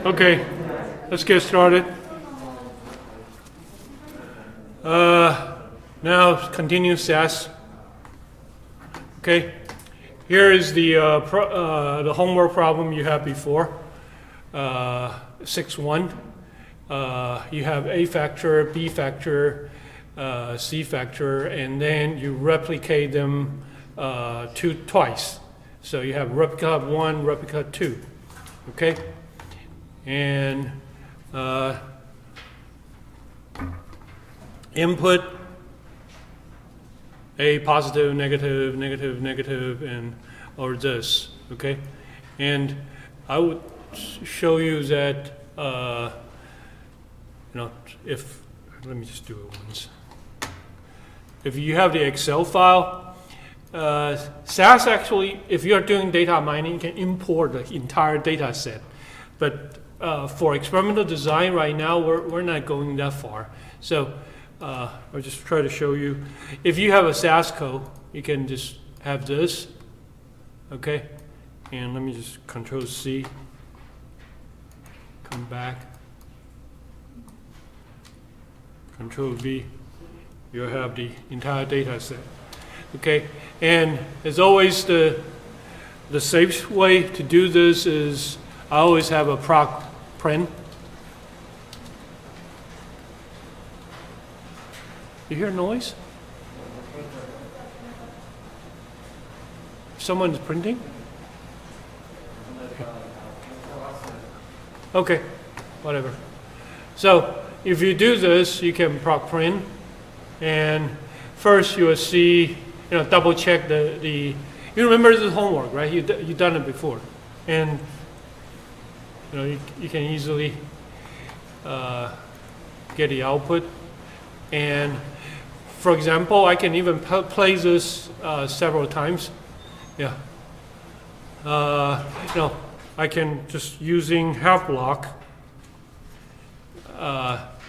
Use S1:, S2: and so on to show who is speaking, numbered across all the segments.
S1: Okay, let's get started. Now continue SAS. Okay, here is the homework problem you had before. 6-1. You have A factor, B factor, C factor, and then you replicate them twice. So you have replica 1, replica 2. Okay, and input A positive, negative, negative, negative, and or this. Okay, and I would show you that if let me just do it once. If you have the Excel file, SAS actually, if you are doing data mining, you can import the entire data set. But for experimental design right now, we're not going that far. So I'll just try to show you. If you have a SAS code, you can just have this. Okay, and let me just Control C. Come back. Control V. You'll have the entire data set. Okay, and as always, the safe way to do this is I always have a proc print. You hear noise? Someone's printing? Okay, whatever. So if you do this, you can proc print, and first you will see, double check the. You remember this homework, right? You've done it before, and you can easily get the output. And for example, I can even play this several times. Yeah. I can just using half block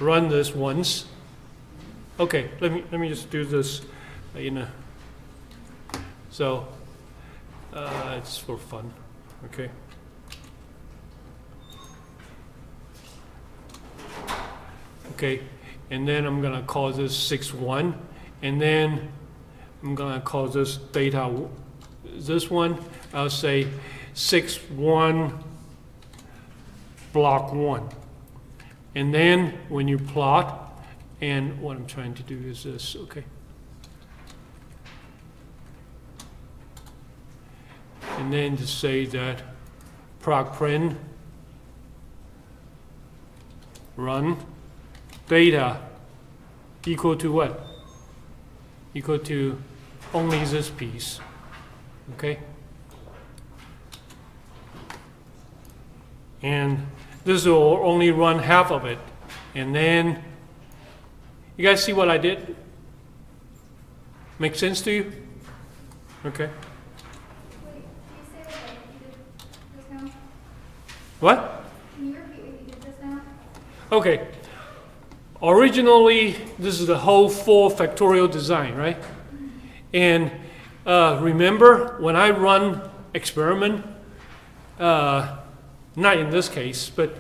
S1: run this once. Okay, let me just do this. So it's for fun. Okay. Okay, and then I'm gonna call this 6-1, and then I'm gonna call this data. This one I'll say 6-1 block 1, and then when you plot, and what I'm trying to do is this. Okay. And then to say that proc print run data equal to what? Equal to only this piece. Okay? And this will only run half of it. And then, you guys see what I did? Make sense to you? Okay. What?
S2: Can you repeat what you did just now?
S1: Okay. Originally, this is the whole full factorial design, right? And remember, when I run experiment, not in this case, but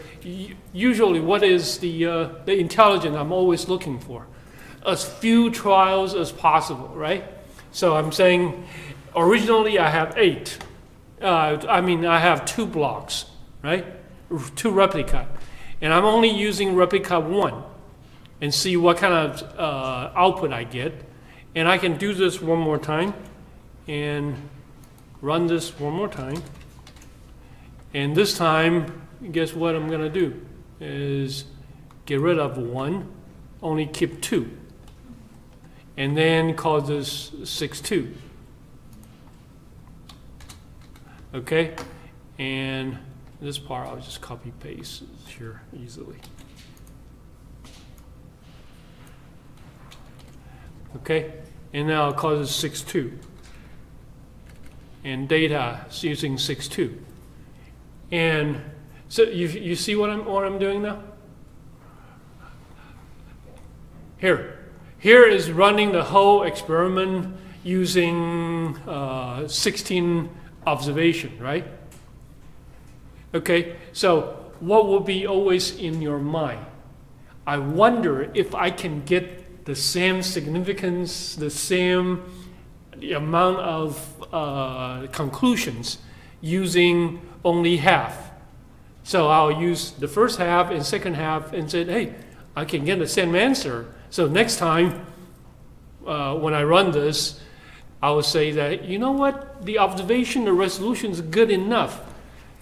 S1: usually what is the intelligence I'm always looking for? As few trials as possible, right? So I'm saying, originally I have 8. I have 2 blocks, right? 2 replica. And I'm only using replica 1 and see what kind of output I get. And I can do this one more time and run this one more time. And this time, guess what I'm gonna do is get rid of 1, only keep 2. And then call this 6-2. Okay? And this part I'll just copy paste here easily. Okay? And now I'll call this 6-2. And data is using 6-2. And so you see what I'm doing now? Here here is running the whole experiment using 16 observation, right? Okay, so what will be always in your mind? I wonder if I can get the same significance, the amount of conclusions using only half. So I'll use the first half and second half and say, hey, I can get the same answer. So next time when I run this, I will say that, you know what, the observation, the resolution is good enough.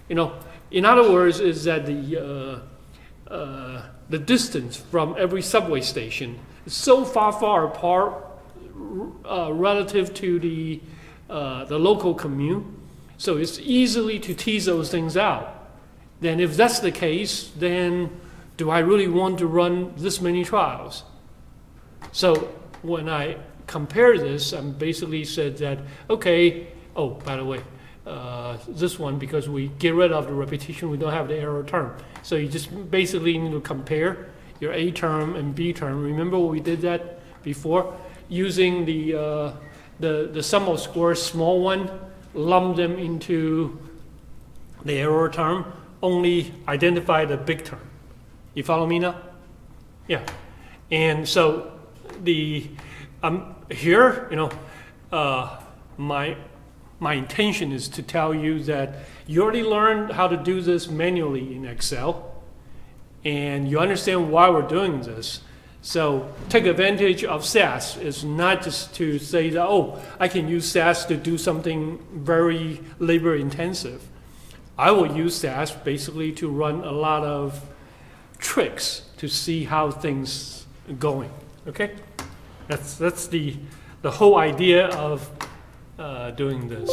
S1: You know, in other words, is that the distance from every subway station is so far apart relative to the local commute, so it's easily to tease those things out. Then if that's the case, then do I really want to run this many trials? So when I compare this, I'm basically said that, okay, oh, by the way, this one, because we get rid of the repetition, we don't have the error term. So you just basically need to compare your A term and B term. Remember we did that before? Using the sum of squares, small one, lump them into the error term, only identify the big term. You follow me now? Yeah. And so here, you know, my intention is to tell you that you already learned how to do this manually in Excel, and you understand why we're doing this. So take advantage of SAS. It's not just to say that, oh, I can use SAS to do something very labor intensive. I will use SAS basically to run a lot of tricks to see how things are going. Okay? That's the whole idea of doing this.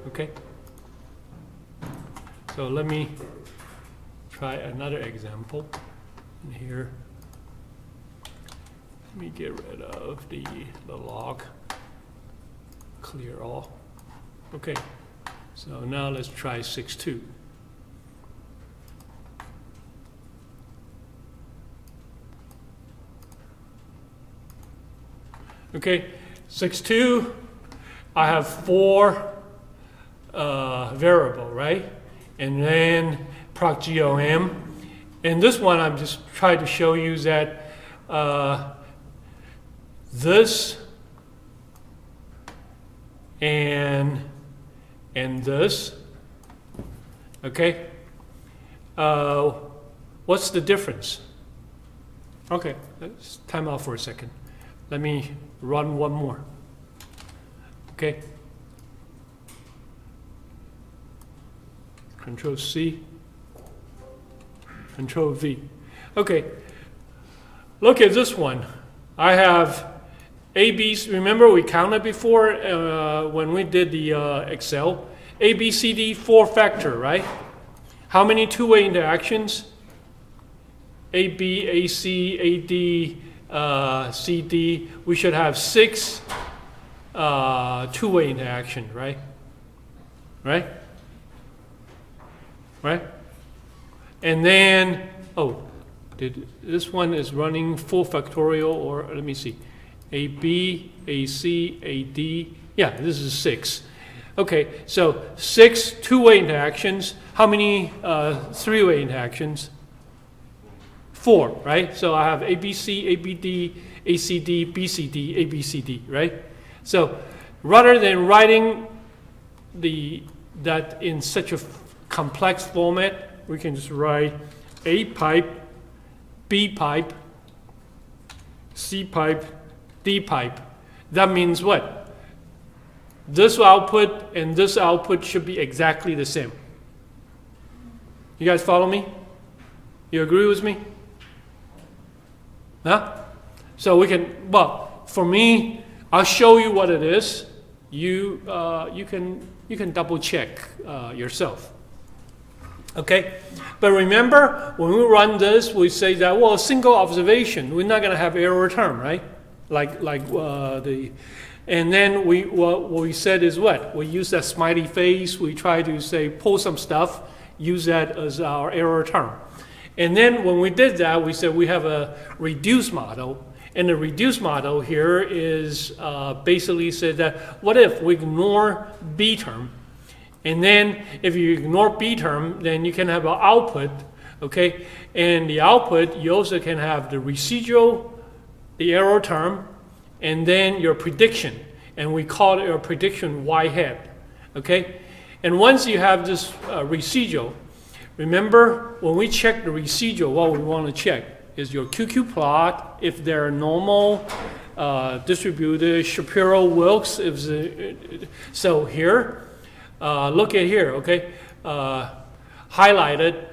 S1: Okay? So let me try another example here. Let me get rid of the log. Clear all. Okay. So now let's try 6.2. Okay, 6.2, I have 4 variable, right? And then proc GOM. And this one I'm just trying to show you that this and this, okay? What's the difference? Okay, let's time out for a second. Let me run one more. Okay. Control C, Control V. Okay. Look at this one. I have A, B, remember we counted before when we did the Excel. A, B, C, D, 4 factor, right? How many two-way interactions? A, B, A, C, A, D, C, D. We should have 6 two-way interaction, right? Right? Right? And then, oh, this one is running full factorial, or let me see. A, B, A, C, A, D. Yeah, this is 6. Okay, so 6 two-way interactions. How many three-way interactions? 4, right? So I have ABC, ABD, ACD, BCD, ABCD, right? So rather than writing that in such a complex format, we can just write A pipe, B pipe, C pipe, D pipe. That means what? This output and this output should be exactly the same. You guys follow me? You agree with me? Huh? So we can, well, for me, I'll show you what it is. You can double check yourself. Okay? But remember, when we run this, we say that, well, single observation, we're not going to have error term, right? And then what we said is what? We use that smiley face. We try to say, pull some stuff, use that as our error term. And then when we did that, we said we have a reduced model. And the reduced model here is basically said that what if we ignore B term, and then if you ignore B term, then you can have an output, okay? And the output, you also can have the residual, the error term, and then your prediction. And we call it your prediction y hat, okay? And once you have this residual, remember when we check the residual, what we want to check is your QQ plot, if they're normal, distributed, Shapiro-Wilks. So here, look at here, okay? Highlighted,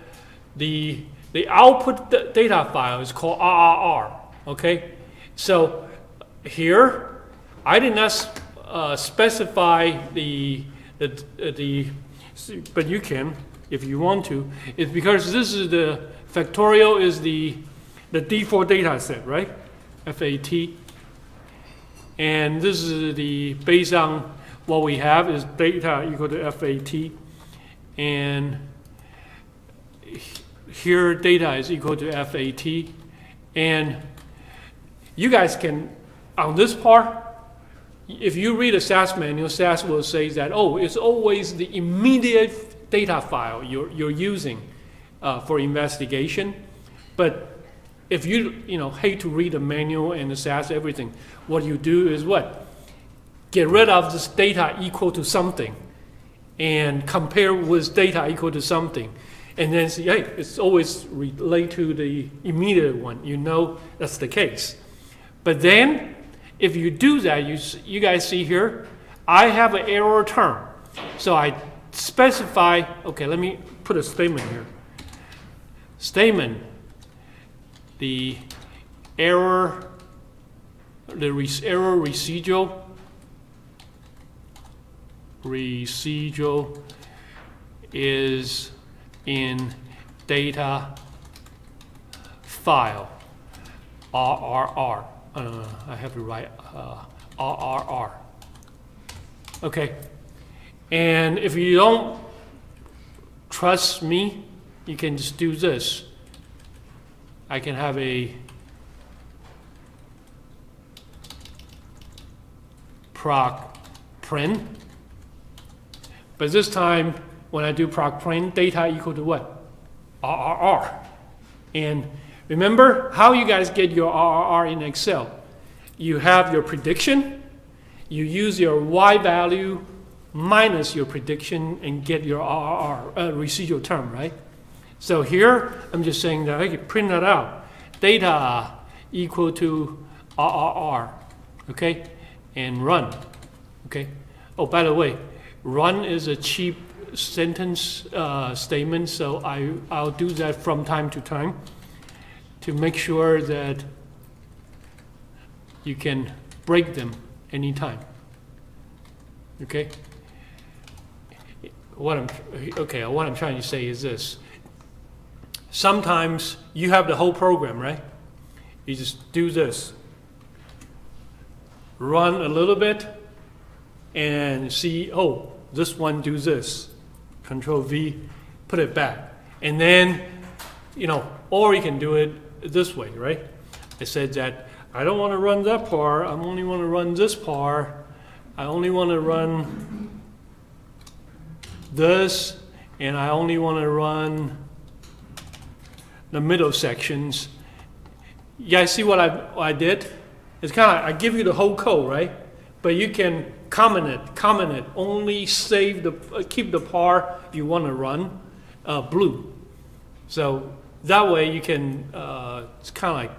S1: the output data file is called RRR, okay? So here, I did not specify but you can if you want to. It's because this is the Factorial is the D4 data set, right? FAT. And this is the, based on what we have is data equal to FAT. And here data is equal to FAT. And you guys can, on this part, if you read a SAS manual, SAS will say that, oh, it's always the immediate data file you're using for investigation. But if you hate to read the manual and the SAS, everything, what you do is what? Get rid of this data equal to something and compare with data equal to something. And then say, hey, it's always related to the immediate one. You know that's the case. But then, if you do that, you guys see here, I have an error term. So I specify, okay, let me put a statement here. Statement, the error residual is in data file, RRR. I have to write RRR. Okay. And if you don't trust me, you can just do this. I can have a proc print. But this time, when I do proc print, data equal to what? RRR. And remember how you guys get your RRR in Excel. You have your prediction, you use your Y value minus your prediction and get your RRR, residual term, right? So here, I'm just saying that I can print that out. Data equal to RRR, okay? And run, okay? Oh, by the way, run is a cheap sentence statement, so I'll do that from time to time to make sure that you can break them anytime. Okay? What I'm trying to say is this. Sometimes you have the whole program, right? You just do this. Run a little bit and see, oh, this one do this. Control V, put it back. And then, or you can do it this way, right? I said that I don't want to run that part. I only want to run this part. I only want to run this, and I only want to run the middle sections. You guys see what I did? It's kind of, I give you the whole code, right? But you can comment it. Only keep the part you want to run blue. So that way you can, it's kind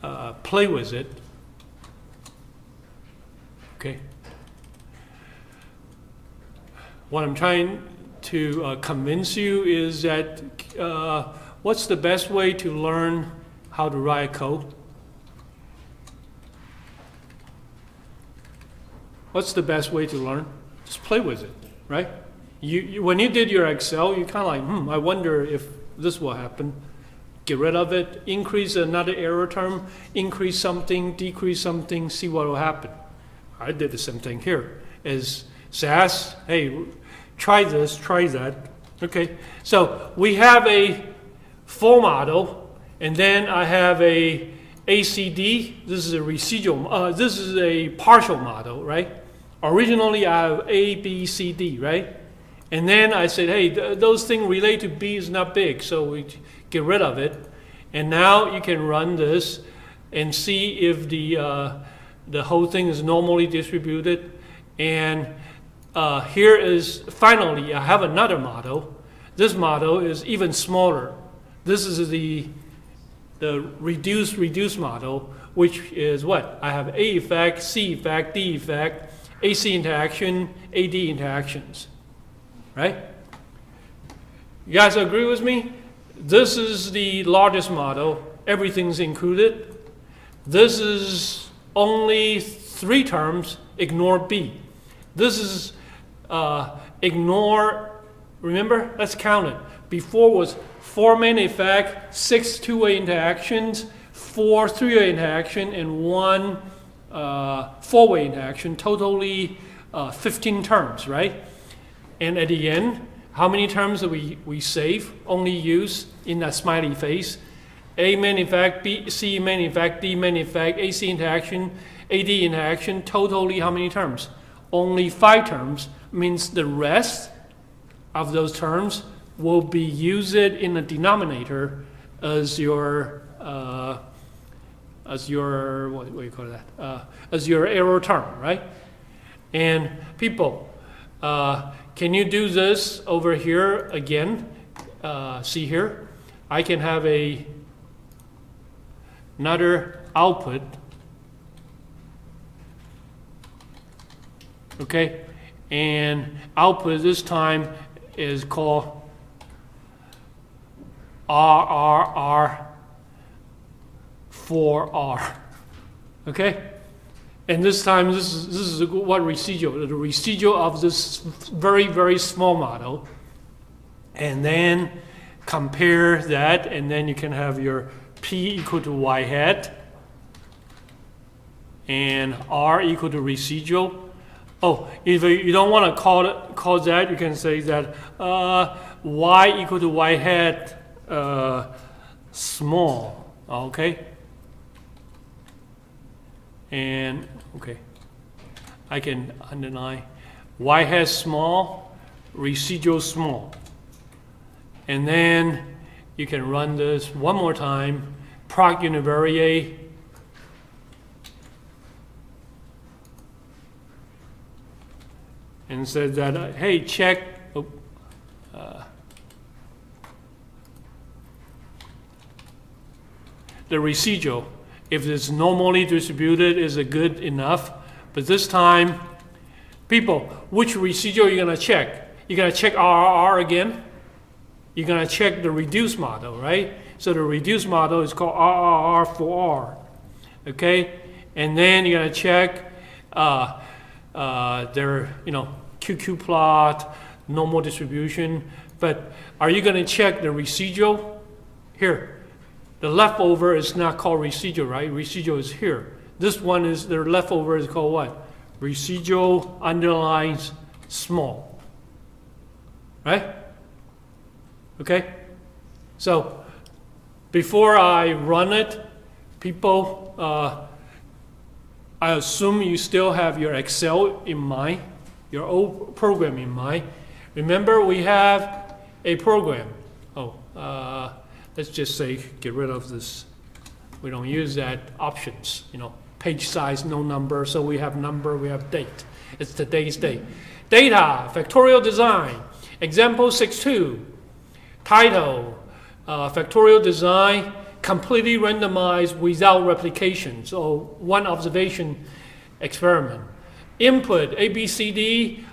S1: of like play with it. Okay. What I'm trying to convince you is that what's the best way to learn how to write code? What's the best way to learn? Just play with it, right? When you did your Excel, you kind of like, I wonder if this will happen. Get rid of it, increase another error term, increase something, decrease something, see what will happen. I did the same thing here. As SAS, hey, try this, try that. Okay, so we have a full model, and then I have a ACD, this is a residual, this is a partial model, right? Originally I have A, B, C, D, right? And then I said, hey, those things related to B is not big, so we get rid of it. And now you can run this and see if the whole thing is normally distributed. And here is, finally, I have another model. This model is even smaller. This is the reduced model, which is what? I have A effect, C effect, D effect, AC interaction, AD interactions, right? You guys agree with me? This is the largest model. Everything's included. This is only 3 terms, ignore B. This is ignore, remember, let's count it. Before was 4 main effect, 6 two-way interactions, 4 three-way interaction, and 1 four-way interaction, totally 15 terms, right? And at the end, how many terms do we save, only use in that smiley face? A main effect, B, C main effect, D main effect, AC interaction, AD interaction, totally how many terms? Only 5 terms, means the rest of those terms will be used in the denominator as your what do you call that? As your error term, right? And people, can you do this over here again? See here, I can have another output. Okay, and output this time is called RRR4R. Okay, and this time this is what residual, the residual of this very small model, and then compare that, and then you can have your P equal to Y hat and R equal to residual. Oh, if you don't want to call that, you can say that Y equal to Y hat small. Okay. And okay, I can underline Y hat small, residual small, and then you can run this one more time. Proc univariate. And said that, hey, check the residual. If it's normally distributed, is it good enough? But this time, people, which residual are you going to check? You're going to check RRR again? You're going to check the reduced model, right? So the reduced model is called RRR4R. Okay? And then you're going to check their, QQ plot, normal distribution. But are you going to check the residual? Here, the leftover is not called residual, right? Residual is here. This one is, the leftover is called what? Residual underlines small. Right? Okay? So, before I run it, people, I assume you still have your Excel in mind, your old program in mind. Remember, we have a program. Let's just say get rid of this. We don't use that options. Page size, no number. So we have number, we have date. It's today's date. Data, factorial design. Example 6.2. Title, factorial design. Completely randomized without replication. So one observation experiment. Input, ABCD,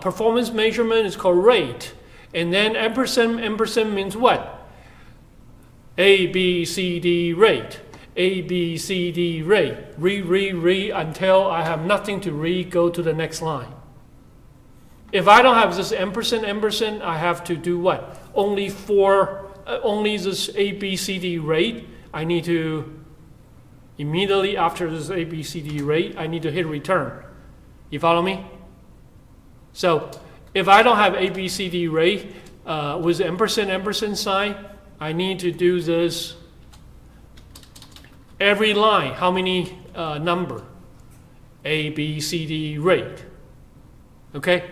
S1: performance measurement is called rate. And then ampersand means what? ABCD rate. ABCD rate. Read until I have nothing to read, go to the next line. If I don't have this ampersand, I have to do what? Only this ABCD rate, I need to, immediately after this ABCD rate, I need to hit return. You follow me? So, if I don't have ABCD rate with ampersand sign, I need to do this every line, how many number? A, B, C, D, rate. Okay?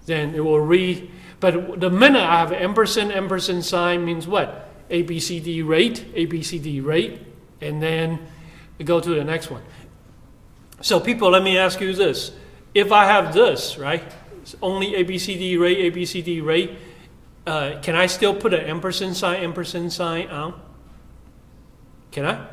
S1: Then it will read, but the minute I have ampersand sign means what? A, B, C, D, rate, A, B, C, D, rate, and then we go to the next one. So people, let me ask you this. If I have this, right, it's only A, B, C, D, rate, A, B, C, D, rate, can I still put an ampersand sign on? Can I?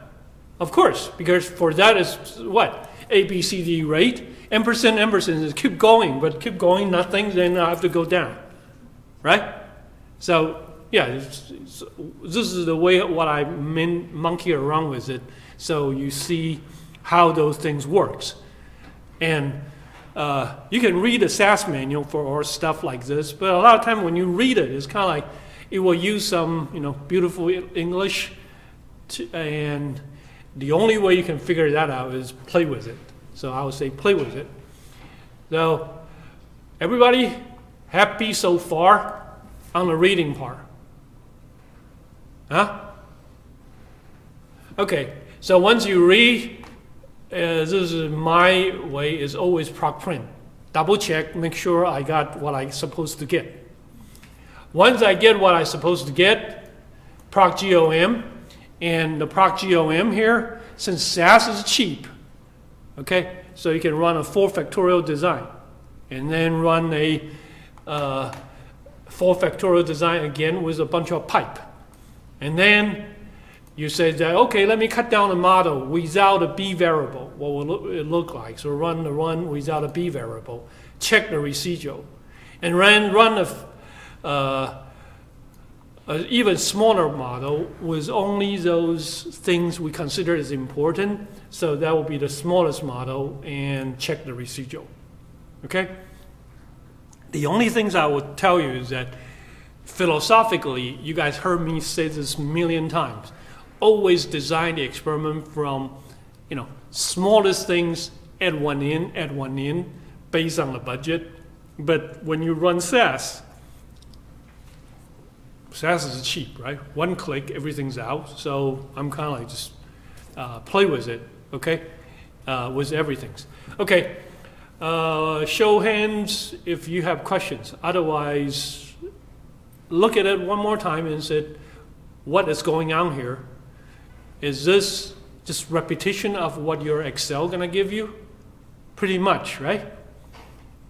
S1: Of course, because for that is what? A, B, C, D, rate. Ampersand is keep going, but keep going, nothing, then I have to go down. Right? So, yeah, this is the way what I monkey around with it. So you see how those things works. And you can read a SAS manual for stuff like this, but a lot of time when you read it, it's kind of like it will use some beautiful English, and the only way you can figure that out is play with it. So I would say play with it. So everybody happy so far on the reading part? Huh? Okay, so once you read, this is my way, is always proc print. Double check, make sure I got what I'm supposed to get. Once I get what I'm supposed to get, proc GOM, and the proc GOM here, since SAS is cheap, okay, so you can run a 4 factorial design, and then run a 4 factorial design again with a bunch of pipe. And then you say that, okay, let me cut down the model without a B variable. What will it look like? So run the run without a B variable. Check the residual. And run an even smaller model with only those things we consider as important. So that will be the smallest model, and check the residual. Okay? The only things I would tell you is that philosophically, you guys heard me say this a million times. Always design the experiment from, smallest things, add one in, based on the budget. But when you run SAS is cheap, right? One click, everything's out. So I'm kind of like just play with it, okay? With everything. Okay, show hands if you have questions. Otherwise, look at it one more time and say, what is going on here? Is this just repetition of what your Excel gonna give you? Pretty much, right?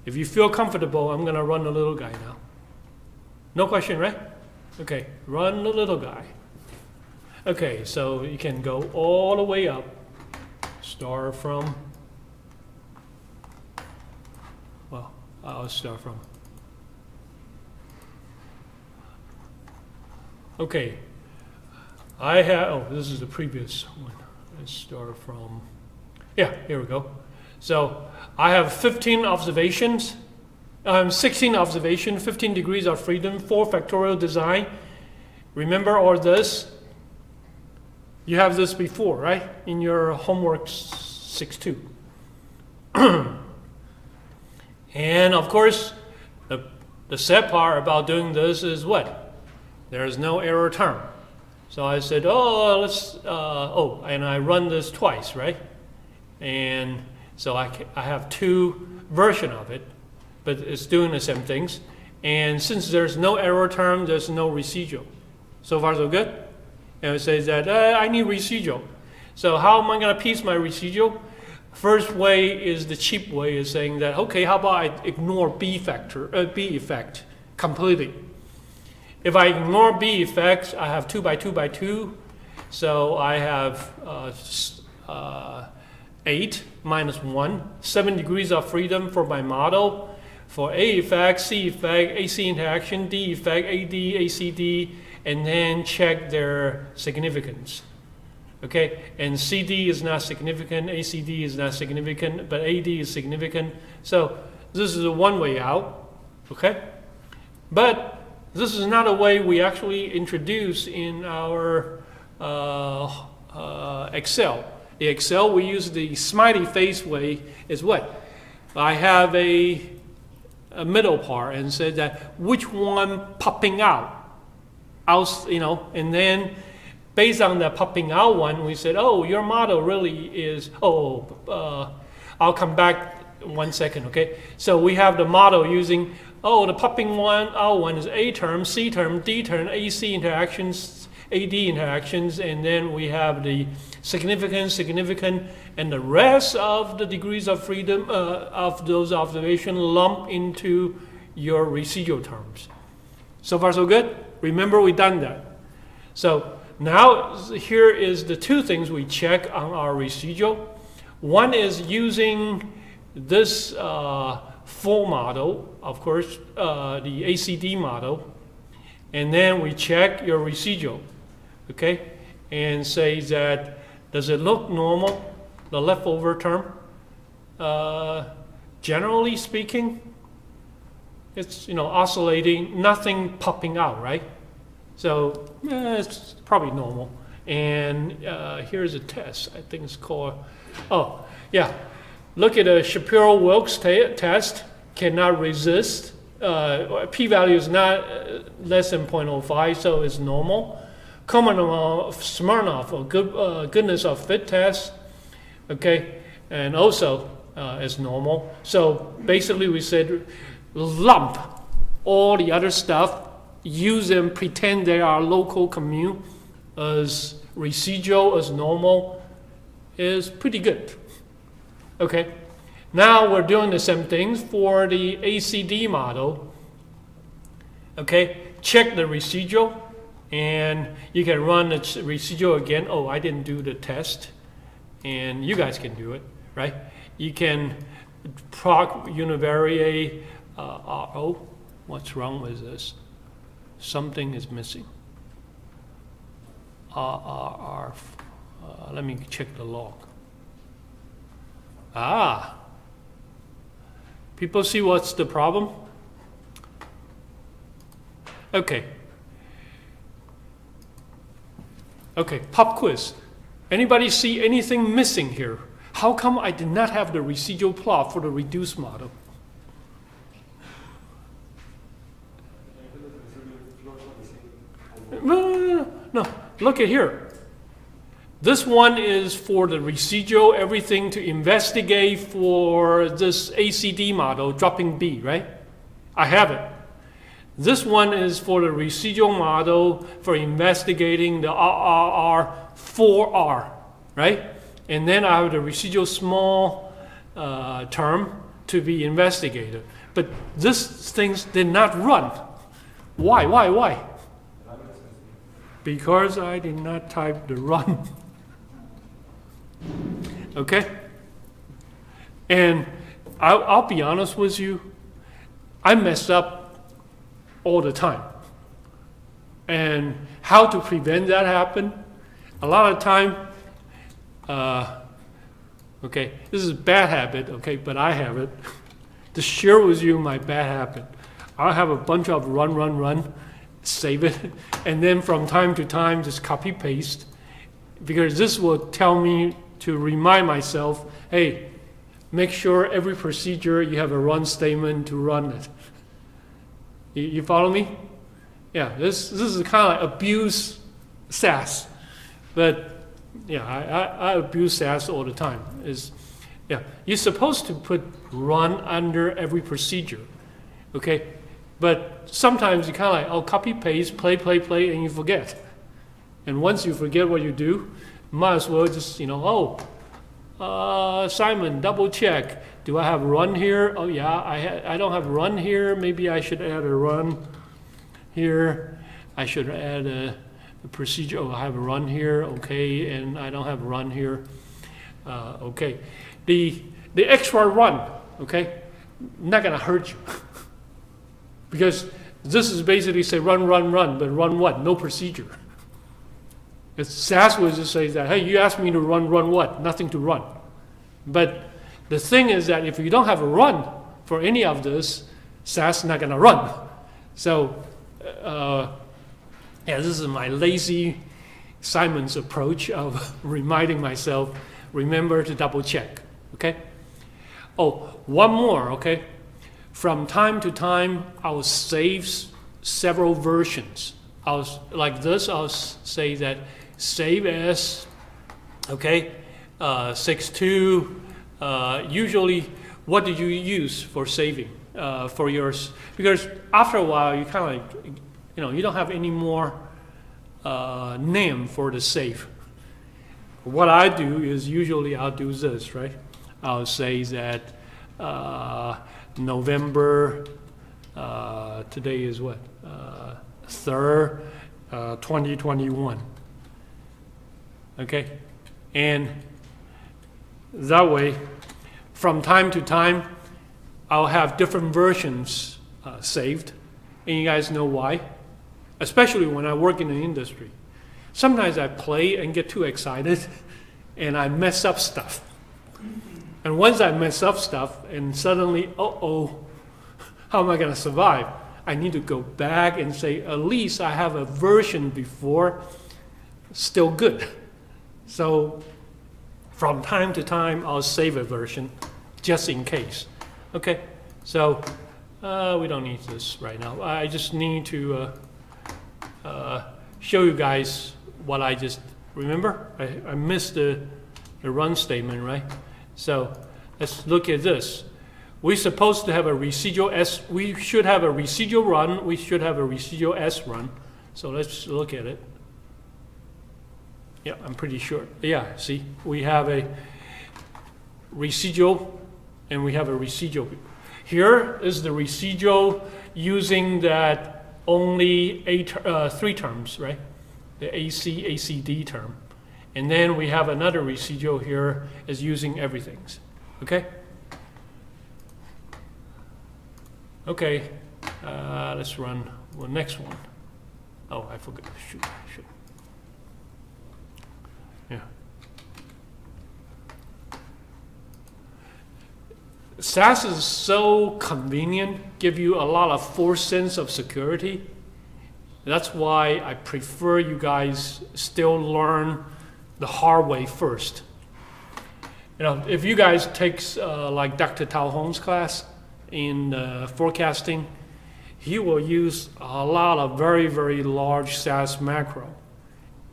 S1: If you feel comfortable, I'm gonna run the little guy now. No question, right? Okay, run the little guy. Okay, so you can go all the way up. Start from, well, I'll start from. Okay, I have, this is the previous one. Let's start from, yeah, here we go. So I have 15 observations, 16 observations, 15 degrees of freedom, 4 factorial design. Remember all this? You have this before, right? In your homework 6.2. And of course, the sad part about doing this is what? There is no error term. So I said, and I run this twice, right? And so I have 2 versions of it, but it's doing the same things. And since there's no error term, there's no residual. So far, so good? And it says that I need residual. So how am I going to piece my residual? First way is the cheap way, is saying that, okay, how about I ignore B effect completely? If I ignore B effects, I have 2 by 2 by 2. So I have 8 minus 1, 7 degrees of freedom for my model. For A effect, C effect, AC interaction, D effect, AD, ACD, and then check their significance. Okay, and CD is not significant, ACD is not significant, but AD is significant. So this is a one way out, okay? But this is not a way we actually introduce in our Excel. The Excel, we use the smiley face way is what? I have a middle part and say that which one popping out, and then based on the popping out one, we said, oh, your model really is, I'll come back 1 second, okay? So we have the model using, the popping out one is A term, C term, D term, AC interactions, AD interactions, and then we have the significant, and the rest of the degrees of freedom of those observations lump into your residual terms. So far so good? Remember we done that. So now here is the two things we check on our residual. One is using this full model, of course, the ACD model, and then we check your residual, okay, and say that does it look normal, the leftover term? Generally speaking, it's oscillating, nothing popping out, right? So it's probably normal. And here's a test. I think it's called. Look at a Shapiro-Wilks test. Cannot resist. P-value is not less than 0.05, so it's normal. Komarov-Smirnov, or goodness of fit test, okay, and also it's normal. So basically we said lump all the other stuff, use them, pretend they are local commute as residual, as normal, is pretty good. Okay, now we're doing the same things for the ACD model. Okay, check the residual. And you can run the residual again. Oh, I didn't do the test. And you guys can do it, right? You can proc univariate RO. What's wrong with this? Something is missing. Let me check the log. People see what's the problem? Okay. Okay, pop quiz. Anybody see anything missing here? How come I did not have the residual plot for the reduced model? No. Look at here. This one is for the residual, everything to investigate for this ACD model, dropping B, right? I have it. This one is for the residual model for investigating the RRR 4R, right? And then I have the residual small term to be investigated. But these things did not run. Why? Because I did not type the run. Okay? And I'll be honest with you, I mess up all the time. And how to prevent that happen? A lot of time, okay, this is a bad habit, okay, but I have it. To share with you my bad habit. I'll have a bunch of run, save it, and then from time to time just copy paste, because this will tell me to remind myself, hey, make sure every procedure you have a run statement to run it. You follow me? Yeah, this is kind of like abuse SAS, but yeah, I abuse SAS all the time. You're supposed to put run under every procedure, okay? But sometimes you kind of like, copy paste, play, and you forget. And once you forget what you do, might as well just Simon, double check. Do I have run here? Oh yeah, I don't have run here. Maybe I should add a run here. I should add a procedure. Oh, I have a run here. Okay, and I don't have run here. Okay, the extra run. Okay, not gonna hurt you because this is basically say run, but run what? No procedure. It's SAS will just say that, hey, you asked me to run what? Nothing to run. But the thing is that if you don't have a run for any of this, SAS is not going to run. So, this is my lazy Simon's approach of reminding myself, remember to double check, okay? Oh, one more, okay? From time to time, I'll save several versions. I'll say that save as, okay, 6.2. Usually, what did you use for saving for yours? Because after a while, you kind of like, you don't have any more name for the save. What I do is usually I'll do this, right? I'll say that November, today is what? 3rd, 2021. Okay? And that way, from time to time, I'll have different versions saved. And you guys know why? Especially when I work in the industry. Sometimes I play and get too excited and I mess up stuff. And once I mess up stuff and suddenly, how am I going to survive? I need to go back and say, at least I have a version before, still good. So from time to time, I'll save a version just in case. Okay, so we don't need this right now. I just need to show you guys what I just remember. I missed the run statement, right? So let's look at this. We're supposed to have a residual S. We should have a residual run. We should have a residual S run. So let's look at it. Yeah, I'm pretty sure. Yeah, see, we have a residual and we have a residual. Here is the residual using that only 3 terms, right? The AC, ACD term. And then we have another residual here is using everything. Okay? Okay, let's run the next one. Oh, I forgot. Shoot. Yeah. SAS is so convenient, give you a lot of false sense of security. That's why I prefer you guys still learn the hard way first. If you guys take like Dr. Tao Hong's class in forecasting, he will use a lot of very, very large SAS macro.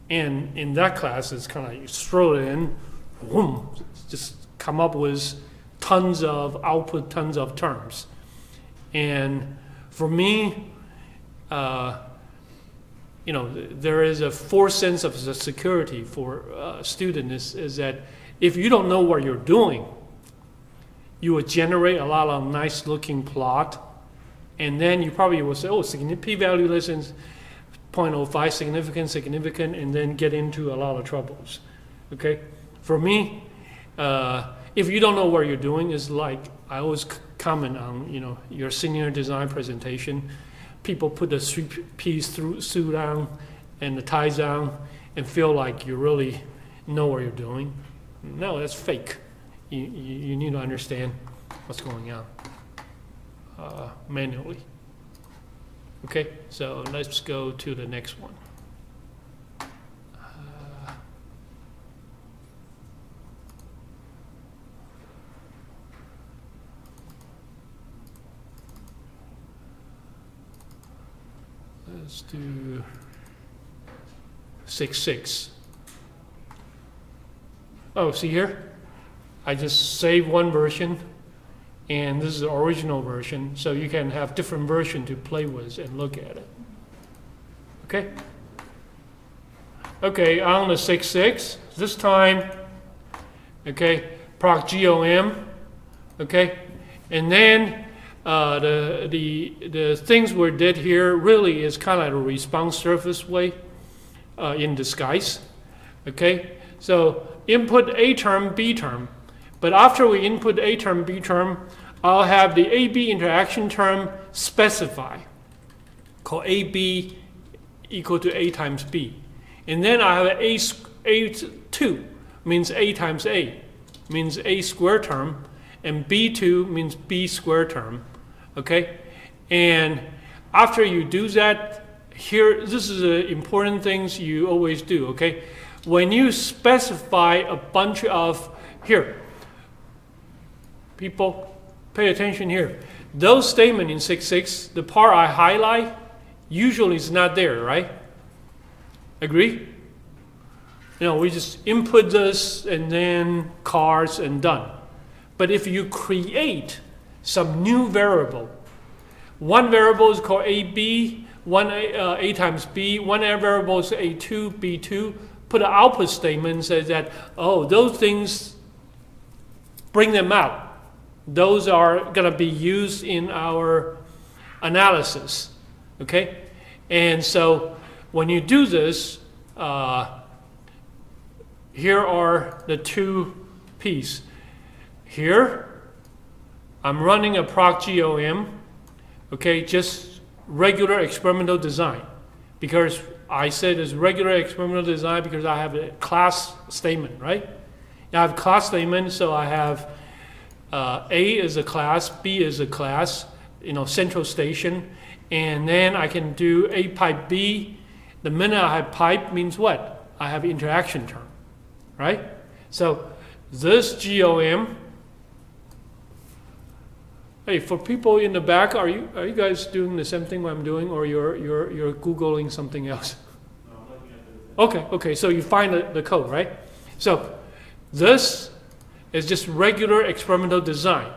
S1: And in that class, it's kind of you throw it in, boom, just come up with tons of output, tons of terms. And for me, there is a false sense of security for a student is that if you don't know what you're doing, you will generate a lot of nice looking plot, and then you probably will say, p-value less than 0.05, significant, and then get into a lot of troubles. Okay? For me, if you don't know what you're doing, it's like I always comment on, your senior design presentation. People put the 3-piece suit on and the ties down and feel like you really know what you're doing. No, that's fake. You need to understand what's going on manually. Okay, so let's go to the next one. Let's do 6.6. Oh, see here? I just save one version, and this is the original version, so you can have different version to play with and look at it. Okay? Okay, on the 6.6, this time, okay, proc GOM, okay, and then the things we did here really is kind of like a response surface way in disguise, okay? So input A term, B term, but after we input A term, B term, I'll have the AB interaction term specify, called AB equal to A times B. And then I have A2, means A times A, means A square term, and B2 means B square term, okay? And after you do that, here, this is the important things you always do, okay? When you specify a bunch of, here, people, pay attention here. Those statements in 6.6, the part I highlight, usually is not there, right? Agree? we just input this and then cars and done. But if you create some new variable, one variable is called AB, A times B, one variable is A2, B2, put an output statement and says that, oh, those things, bring them out. Those are going to be used in our analysis, okay? And so when you do this, here are the two pieces. Here, I'm running a proc GOM, okay, just regular experimental design. Because I said it's regular experimental design because I have a class statement, right? I have class statement, so I have A is a class, B is a class, central station, and then I can do A pipe B. The minute I have pipe means what? I have interaction term, right? So this GOM. Hey, for people in the back, are you guys doing the same thing I'm doing, or you're Googling something else?
S3: No, I'm looking at the
S1: Okay. So you find the code, right? So this is just regular experimental design,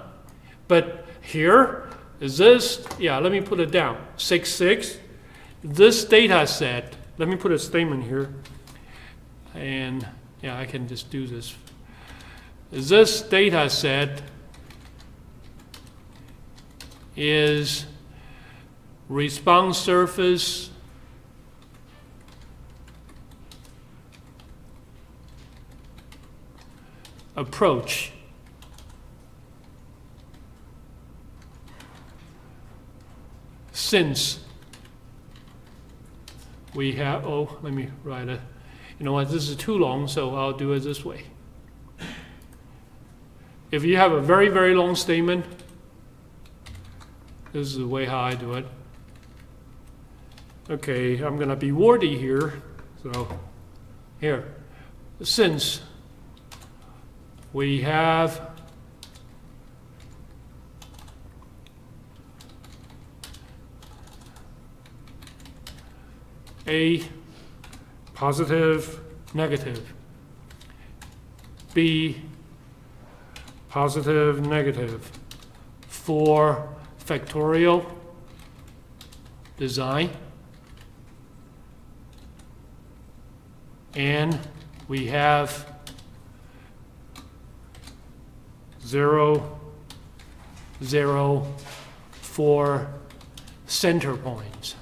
S1: but here is this. Yeah, let me put it down. 6.6. This data set. Let me put a statement here, and yeah, I can just do this. This data set is response surface approach since we have, let me write it. You know what, this is too long, so I'll do it this way. If you have a very, very long statement, this is the way how I do it. Okay, I'm going to be wordy here. So here, since we have A positive, negative, B positive, negative for Factorial design, and we have 0, 0 for center points.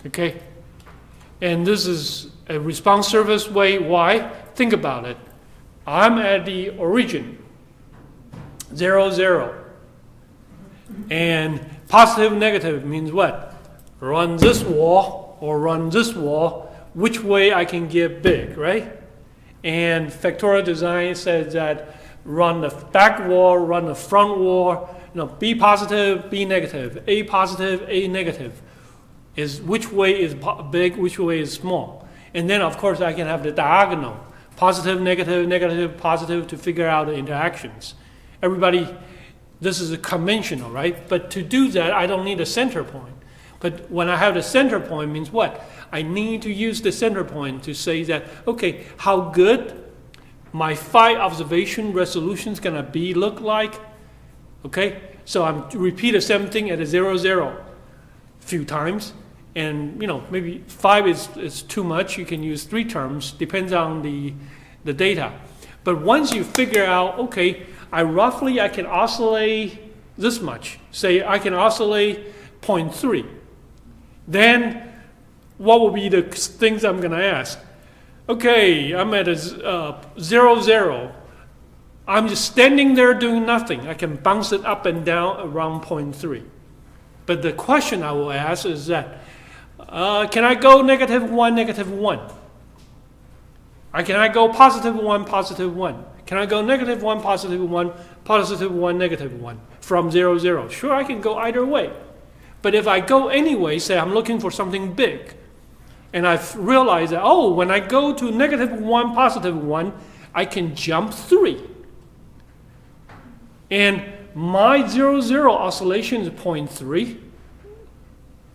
S1: Okay? And this is a response surface way. Why? Think about it. I'm at the origin. 0, 0. And positive, negative means what? Run this wall or run this wall, which way I can get big, right? And Factorial design says that run the back wall, run the front wall, B positive, B negative, A positive, A negative. Is which way is big, which way is small. And then, of course, I can have the diagonal, positive, negative, negative, positive, to figure out the interactions. Everybody, this is a conventional, right? But to do that, I don't need a center point. But when I have the center point means what? I need to use the center point to say that, okay, how good my 5 observation resolution is going to be look like. Okay, so I'm repeat the same thing at a 0, 0 few times. And maybe 5 is too much. You can use 3 terms, depends on the data. But once you figure out, okay, I can oscillate this much. Say I can oscillate 0.3. Then what will be the things I'm going to ask? Okay, I'm at a 0, 0. I'm just standing there doing nothing. I can bounce it up and down around 0.3. But the question I will ask is that, can I go -1, -1? Can I go +1, +1? Can I go -1, +1, +1, -1 from 0, 0? Sure, I can go either way. But if I go anyway, say I'm looking for something big, and I've realized that, when I go to -1, +1, I can jump 3. And my 0, 0 oscillation is 0.3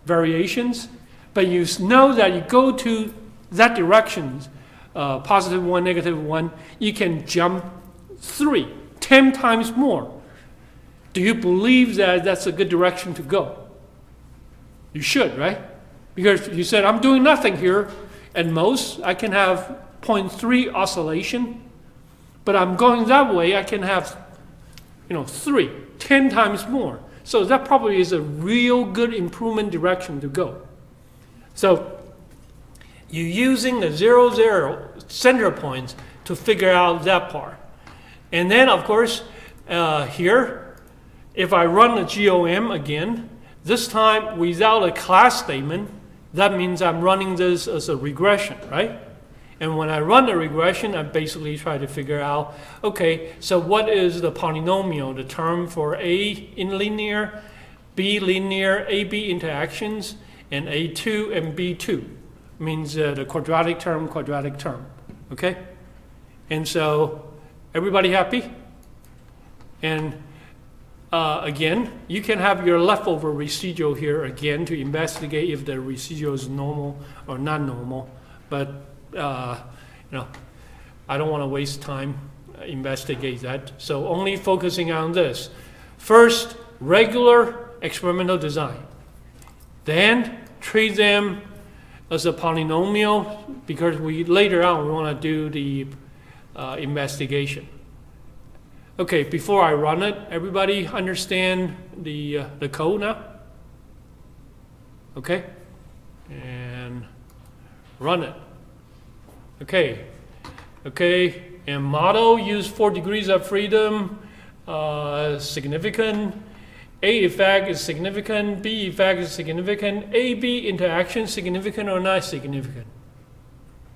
S1: variations, but you know that you go to that direction, positive 1, negative 1, you can jump 10 times more. Do you believe that that's a good direction to go? You should, right? Because you said, I'm doing nothing here. At most, I can have 0.3 oscillation, but I'm going that way, I can have 10 times more. So that probably is a real good improvement direction to go. So you're using the 0, 0 center points to figure out that part. And then, of course, here, if I run the GOM again, this time without a class statement, that means I'm running this as a regression, right? And when I run the regression, I basically try to figure out, okay, so what is the polynomial, the term for A in linear, B linear, AB interactions, and A2 and B2? Means the quadratic term, okay? And so, everybody happy? And again, you can have your leftover residual here again to investigate if the residual is normal or not normal. But I don't want to waste time investigate that. So only focusing on this. First, regular experimental design. Then treat them as a polynomial because later on we want to do the investigation. Okay, before I run it, everybody understand the code now? Okay, and run it. Okay, and model use 4 degrees of freedom, significant. A effect is significant, B effect is significant, AB interaction significant or not significant?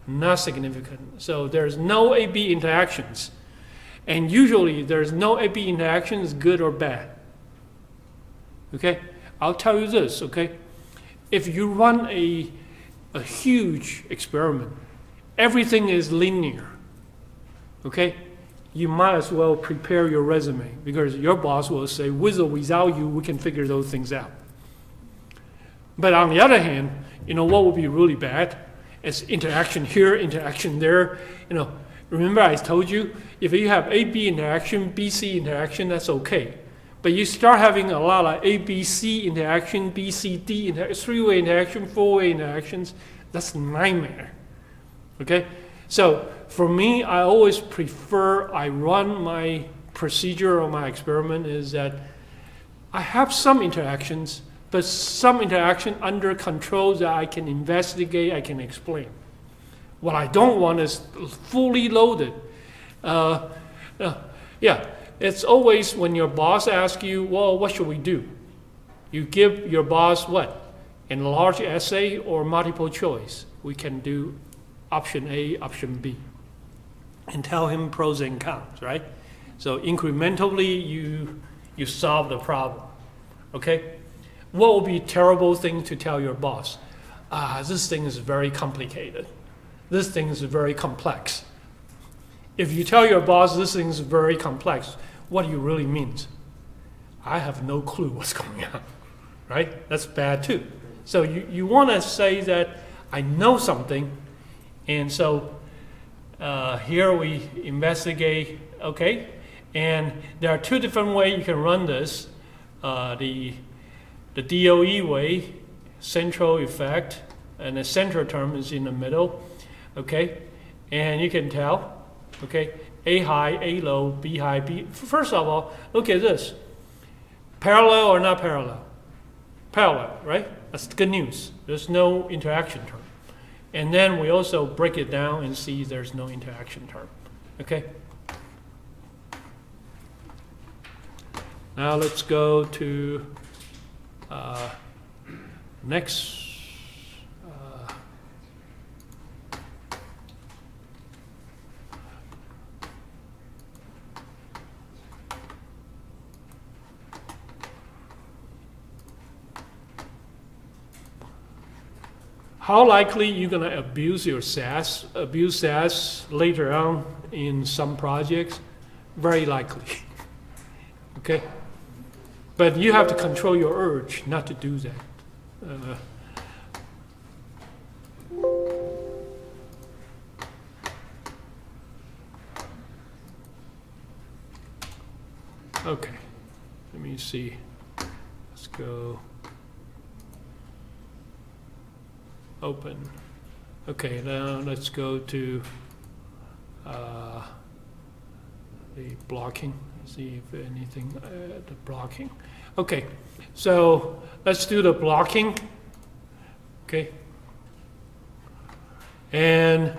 S1: Not significant. So there's no AB interactions. And usually there's no AB interactions, good or bad. Okay? I'll tell you this, okay? If you run a huge experiment, everything is linear, okay? You might as well prepare your resume because your boss will say, with or without you, we can figure those things out. But on the other hand, what would be really bad? It's interaction here, interaction there. Remember I told you, if you have AB interaction, BC interaction, that's okay. But you start having a lot of ABC interaction, BCD interaction, 3-way interaction, 4-way interactions, that's a nightmare. Okay? So for me, I always prefer I run my procedure or my experiment is that I have some interactions, but some interaction under controls that I can investigate, I can explain. What I don't want is fully loaded. It's always when your boss asks you, well, what should we do? You give your boss what? An large essay or multiple choice. We can do option A, option B. And tell him pros and cons, right? So incrementally, you solve the problem, okay? What would be a terrible thing to tell your boss? This thing is very complicated. This thing is very complex. If you tell your boss this thing is very complex, what do you really mean? I have no clue what's going on, right? That's bad too. So you want to say that I know something, and so here we investigate, okay? And there are 2 different ways you can run this. The DOE way, central effect, and the central term is in the middle, okay? And you can tell, okay, A high, A low, B high, B. First of all, look at this. Parallel or not parallel? Parallel, right? That's good news. There's no interaction term. And then we also break it down and see there's no interaction term, okay? Now let's go to next. How likely you're going to abuse your SAS, later on in some projects? Very likely, okay? But you have to control your urge not to do that. Okay, let me see. Let's go open. Okay, now let's go to the blocking. See if anything the blocking. Okay, so let's do the blocking. Okay, and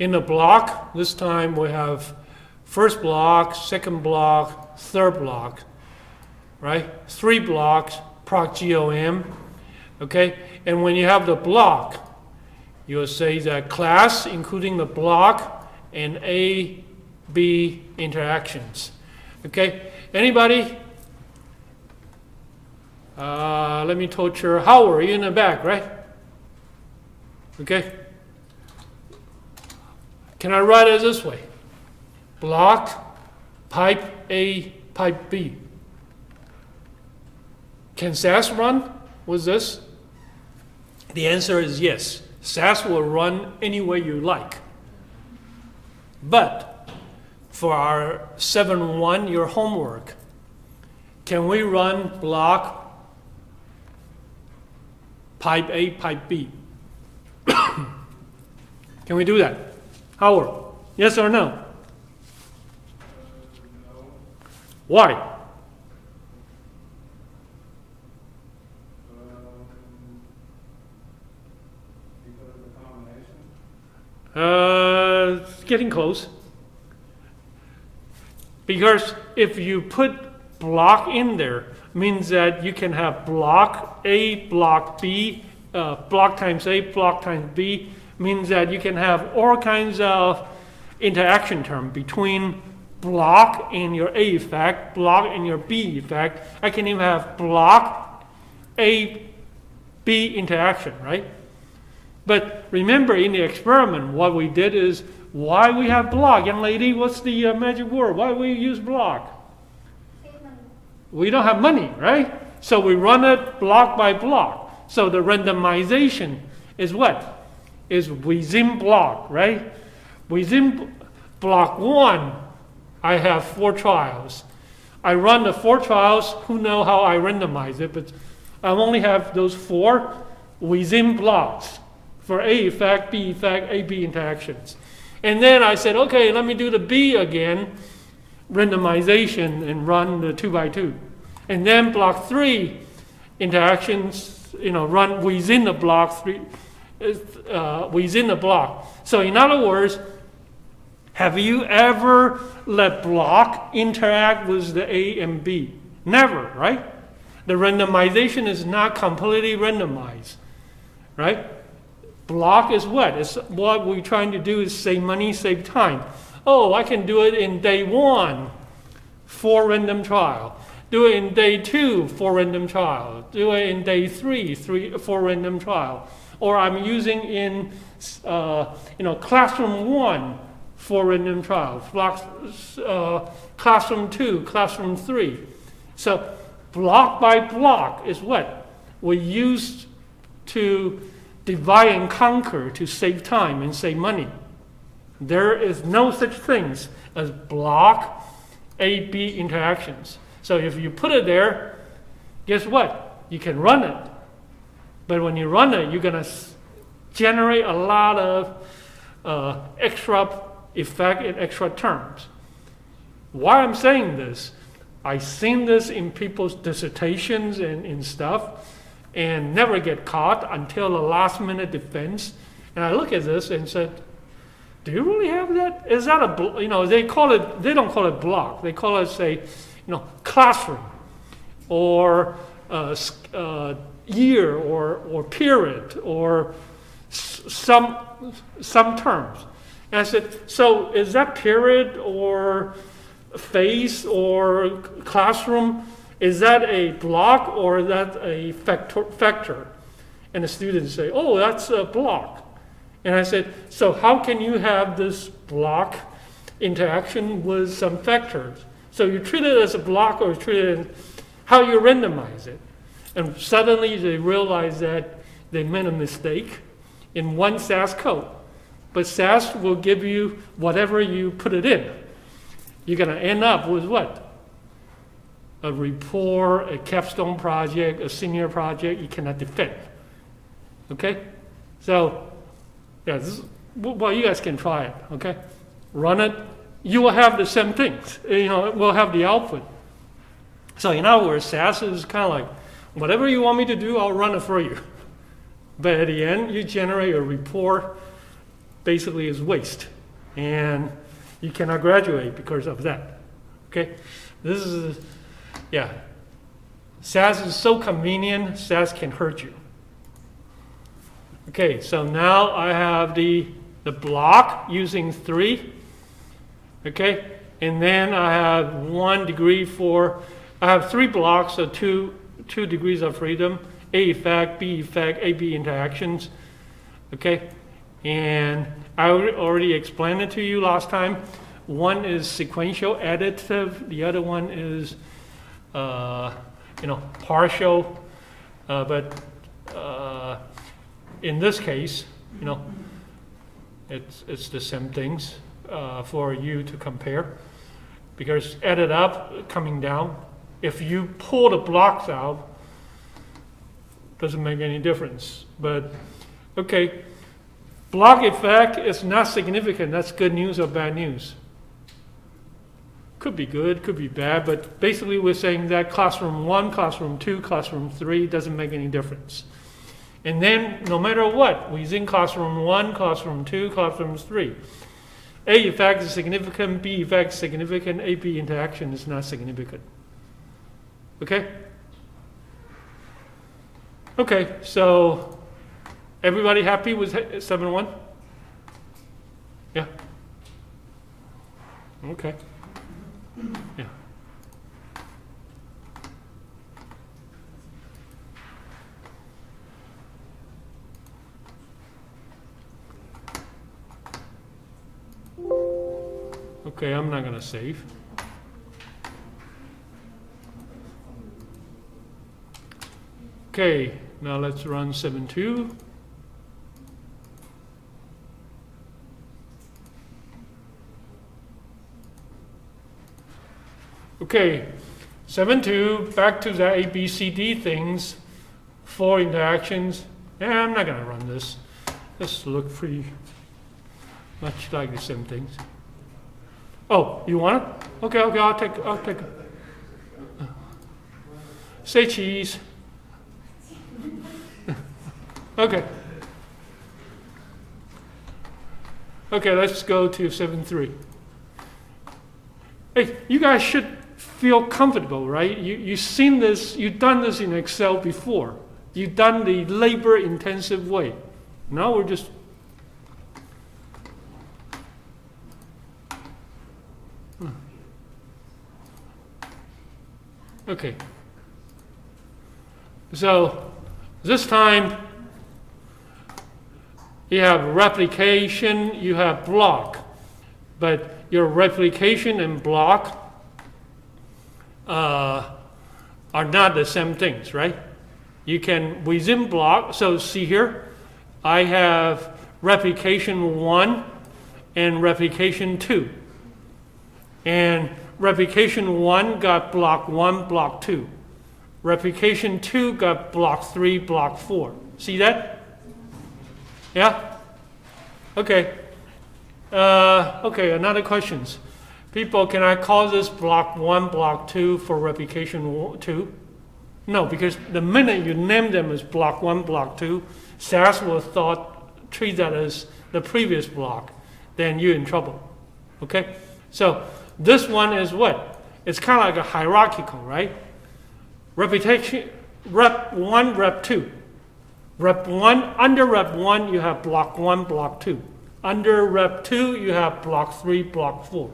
S1: in the block this time we have first block, second block, third block, right? 3 blocks, proc GOM. Okay, and when you have the block, you'll say that class including the block and A, B interactions. Okay, anybody? Let me torture Howard, you in the back, right? Okay. Can I write it this way? Block, pipe A, pipe B. Can SAS run with this? The answer is yes. SAS will run any way you like. But for our 7.1, your homework, can we run block pipe A, pipe B? Can we do that? Howard, yes or no?
S3: No.
S1: Why?
S3: Because of the combination.
S1: It's getting close. Because if you put block in there, means that you can have block A, block B, block times A, block times B, means that you can have all kinds of interaction term between block and your A effect, block and your B effect. I can even have block A, B interaction, right? But remember in the experiment, what we did is why we have block. Young lady, what's the magic word? Why we use block?
S2: Save money.
S1: We don't have money, right? So we run it block by block. So the randomization is what? Is within block, right? Within block 1, I have 4 trials. I run the 4 trials. Who know how I randomize it? But I only have those 4 within blocks for A effect, B effect, A-B interactions. And then I said, okay, let me do the B again, randomization, and run the 2x2. And then block 3 interactions, run within the block 3, within the block. So in other words, have you ever let block interact with the A and B? Never, right? The randomization is not completely randomized, right? Block is what? It's what we're trying to do is save money, save time. Oh, I can do it in day 1 for random trial. Do it in day 2 for random trial. Do it in day 3 for random trial. Or I'm using in classroom 1 for random trial. Classroom 2, classroom 3. So block by block is what we use to divide and conquer to save time and save money. There is no such things as block A-B interactions. So if you put it there, guess what? You can run it. But when you run it, you're going to generate a lot of extra effect and extra terms. Why I'm saying this, I've seen this in people's dissertations and in stuff, and never get caught until the last minute defense. And I look at this and said, do you really have that? Is that they don't call it block. They call it, say, classroom or year or period or some terms. And I said, so is that period or phase or classroom, is that a block or is that a factor? And the students say, oh, that's a block. And I said, so how can you have this block interaction with some factors? So you treat it as a block or treat it as how you randomize it. And suddenly they realize that they made a mistake in one SAS code. But SAS will give you whatever you put it in. You're going to end up with what? a report, a capstone project, a senior project, you cannot defend. Okay? So, yeah, well, you guys can try it, okay? Run it. You will have the same things. It will have the output. So in other words, SAS is kind of like, whatever you want me to do, I'll run it for you. But at the end, you generate a report, basically is waste. And you cannot graduate because of that. Okay? This is, yeah. SAS is so convenient, SAS can hurt you. Okay, so now I have the block using 3. Okay? And then I have 1 degree for, I have 3 blocks, so two degrees of freedom, A effect, B effect, AB interactions. Okay? And I already explained it to you last time. One is sequential additive, the other one is, partial. But in this case, it's the same things for you to compare. Because added up, coming down, if you pull the blocks out, doesn't make any difference. But, okay, block effect is not significant. That's good news or bad news. Could be good, could be bad, but basically we're saying that classroom 1, classroom 2, classroom 3 doesn't make any difference. And then, no matter what, within classroom 1, classroom 2, classroom 3, A effect is significant, B effect is significant, AB interaction is not significant. Okay? Okay, so everybody happy with 7.1? Yeah? Okay. Yeah. Okay, I'm not going to save. Okay, now let's run 7.2. Okay, 7.2, back to the ABCD things, 4 interactions. Yeah, I'm not going to run this. This looks pretty much like the same things. Oh, you want it? Okay, I'll take it. Say cheese. Okay. Okay, let's go to 7.3. Hey, you guys should feel comfortable, right? You've seen this, you've done this in Excel before. You've done the labor-intensive way. Now we're just... Okay. So, this time, you have replication, you have block. But your replication and block are not the same things, right? You can, within block, so see here, I have replication 1 and replication 2. And replication 1 got block 1, block 2. Replication 2 got block 3, block 4. See that? Yeah? Okay. Okay, another questions. People, can I call this block 1, block 2 for replication 2? No, because the minute you name them as block 1, block 2, SAS will treat that as the previous block. Then you're in trouble. Okay? So this one is what? It's kind of like a hierarchical, right? Replication, rep 1, rep 2. Rep 1, under rep 1, you have block 1, block 2. Under rep 2, you have block 3, block 4.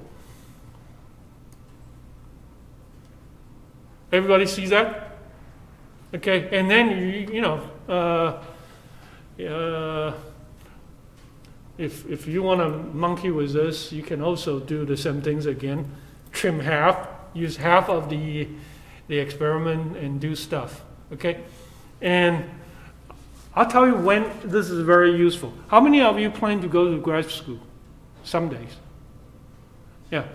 S1: Everybody sees that? Okay, and then, if you want to monkey with this, you can also do the same things again. Trim half, use half of the experiment and do stuff, okay? And I'll tell you when this is very useful. How many of you plan to go to grad school some days? Yeah.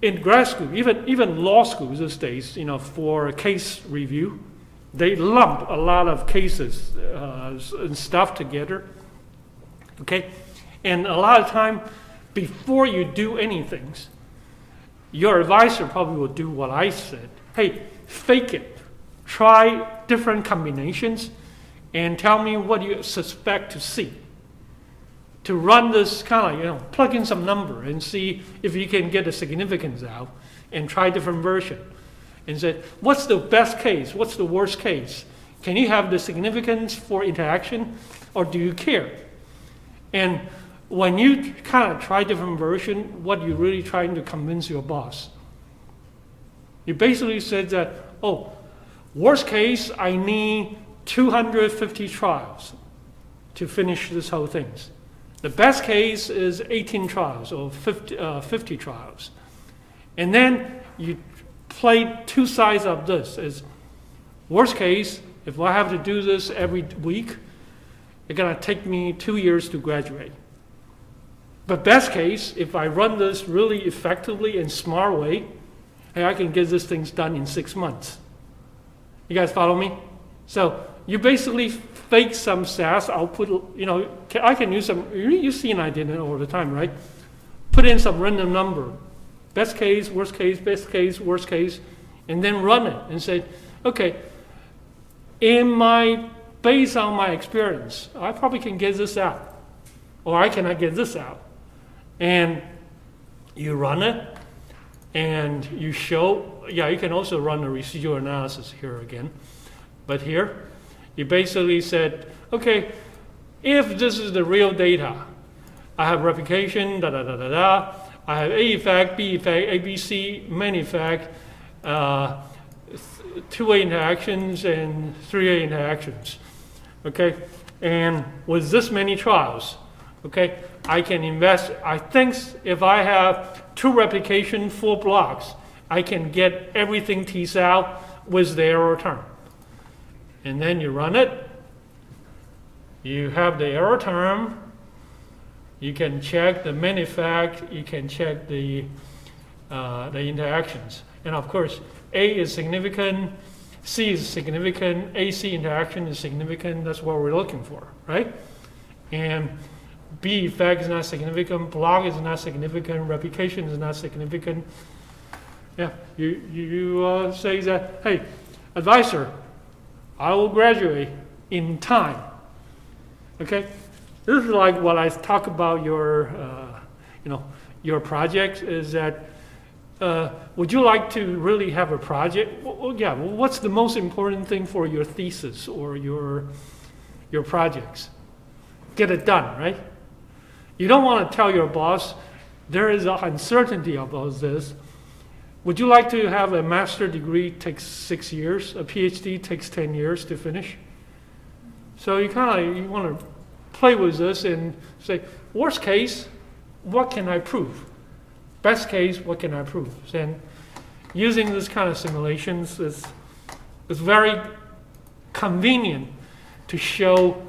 S1: in grad school, even law schools these days, for case review, they lump a lot of cases and stuff together. Okay, and a lot of time, before you do anything, your advisor probably will do what I said. Hey, fake it. Try different combinations and tell me what you suspect to see. To run this kind of, plug in some number and see if you can get a significance out and try different version. And say, what's the best case? What's the worst case? Can you have the significance for interaction or do you care? And when you kind of try different version, what you're really trying to convince your boss. You basically said that, worst case, I need 250 trials to finish this whole thing. The best case is 18 trials or 50 trials. And then you play two sides of this. Is worst case, if I have to do this every week, it's going to take me 2 years to graduate. But best case, if I run this really effectively and smart way, hey, I can get this things done in 6 months. You guys follow me? So you basically fake some SAS output. I can use some. You see, and I did it all the time, right? Put in some random number, best case, worst case, best case, worst case, and then run it and say, okay, based on my experience, I probably can get this out, or I cannot get this out, and you run it, and you show. Yeah, you can also run a residual analysis here again, but here. You basically said, okay, if this is the real data, I have replication, I have A effect, B effect, ABC, main effect, 2A interactions and 3A interactions, okay? And with this many trials, okay, I can invest, I think if I have 2 replication, 4 blocks, I can get everything teased out with the error term. And then you run it. You have the error term. You can check the main effect. You can check the interactions. And of course, A is significant, C is significant, AC interaction is significant. That's what we're looking for, right? And B effect is not significant. Block is not significant. Replication is not significant. Yeah, you say that, hey, advisor, I will graduate in time. Okay, this is like what I talk about your project. Is that would you like to really have a project? Well, yeah. Well, what's the most important thing for your thesis or your projects? Get it done, right? You don't want to tell your boss there is an uncertainty about this. Would you like to have a master's degree takes 6 years, a PhD takes 10 years to finish? So you want to play with this and say, worst case, what can I prove? Best case, what can I prove? And using this kind of simulations is very convenient to show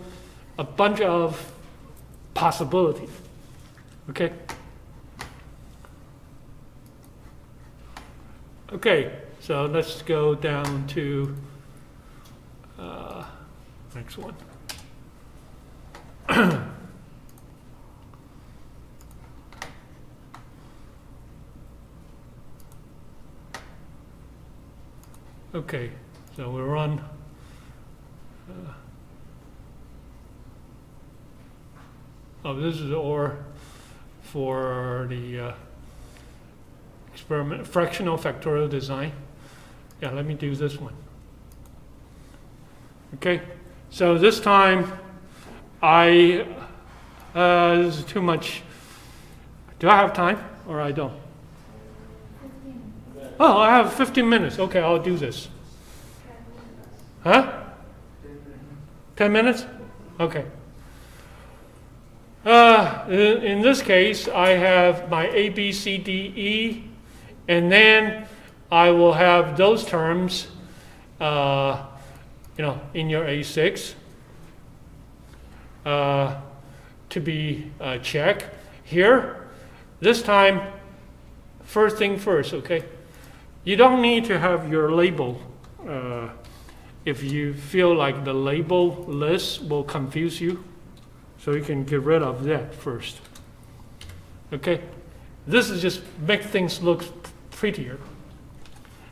S1: a bunch of possibilities. Okay? Okay, so let's go down to next one. Okay, so we'll run this is OR for the experiment, fractional factorial design. Yeah, let me do this one. Okay, so this time this is too much. Do I have time or I don't?
S2: 15.
S1: Oh, I have 15 minutes. Okay, I'll do this. Huh? 10 minutes? Okay. In this case, I have my A, B, C, D, E, and then I will have those terms, in your A6 to be checked. Here, this time, first thing first, okay? You don't need to have your label if you feel like the label list will confuse you. So you can get rid of that first. Okay? This is just make things look prettier.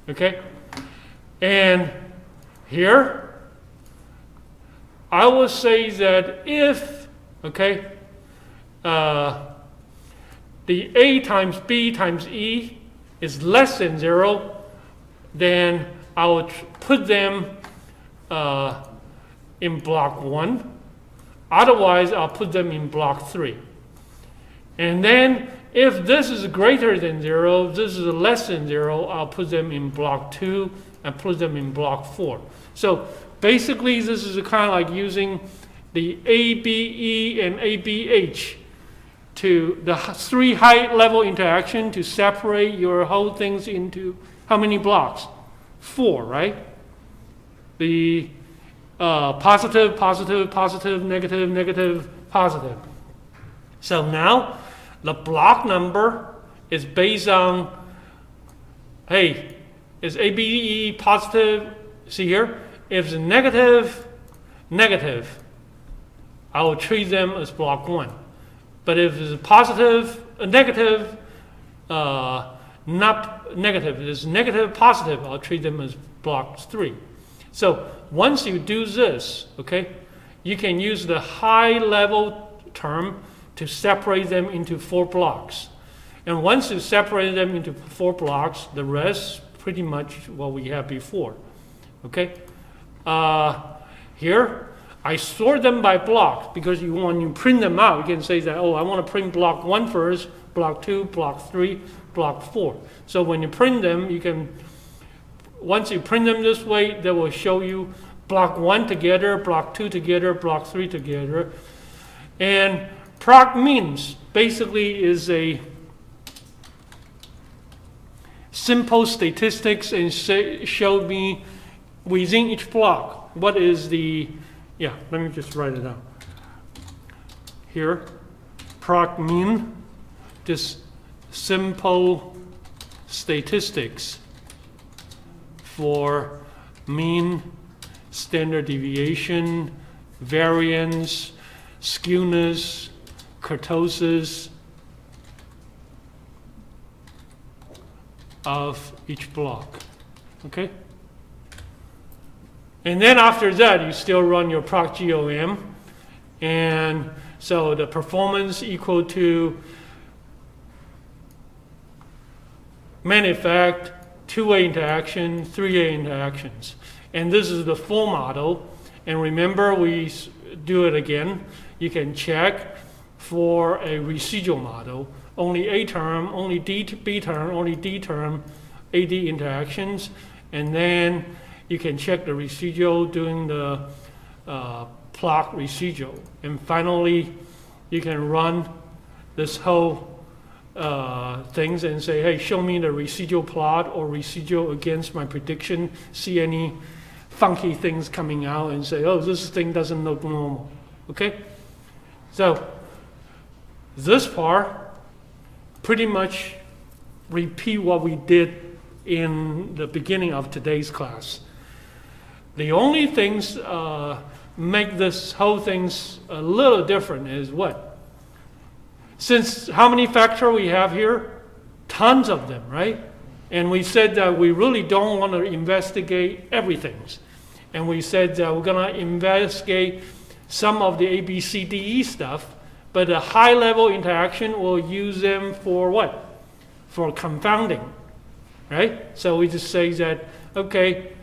S1: Okay? And here, I will say that if, okay, the A times B times E is less than 0, then I will put them in block 1. Otherwise, I'll put them in block 3. And then if this is greater than 0, this is less than 0, I'll put them in block 2 and put them in block 4. So basically, this is kind of like using the ABE and ABH to the 3 high-level interaction to separate your whole things into how many blocks? 4, right? The positive, positive, positive, negative, negative, positive. So now the block number is based on, hey, is ABE positive? See here? If it's negative, negative, I will treat them as block 1. But if it's positive, negative, not negative, if it's negative, positive, I'll treat them as block 3. So once you do this, okay, you can use the high-level term to separate them into 4 blocks. And once you separate them into 4 blocks, the rest pretty much what we had before. Okay? Here, I sort them by block because when you print them out, you can say that, oh, I want to print block 1 first, block 2, block 3, block 4. So when you print them, you can, once you print them this way, they will show you block 1 together, block 2 together, block 3 together. And proc means basically is a simple statistics and show me within each block what is the, yeah, let me just write it out. Here, proc mean, just simple statistics for mean, standard deviation, variance, skewness, kurtosis of each block. Okay? And then after that, you still run your proc GOM. And so the performance equal to main effect, 2A interaction, 3A interactions. And this is the full model. And remember, we do it again. You can check for a residual model. Only A term, only B term, only D term, AD interactions. And then you can check the residual doing the plot residual. And finally, you can run this whole things and say, hey, show me the residual plot or residual against my prediction, see any funky things coming out and say, oh, this thing doesn't look normal. Okay? So this part pretty much repeat what we did in the beginning of today's class. The only things make this whole things a little different is what? Since how many factors we have here? Tons of them, right? And we said that we really don't want to investigate everything. And we said that we're going to investigate some of the ABCDE stuff, but the high-level interaction, we'll use them for what? For confounding, right? So we just say that, okay,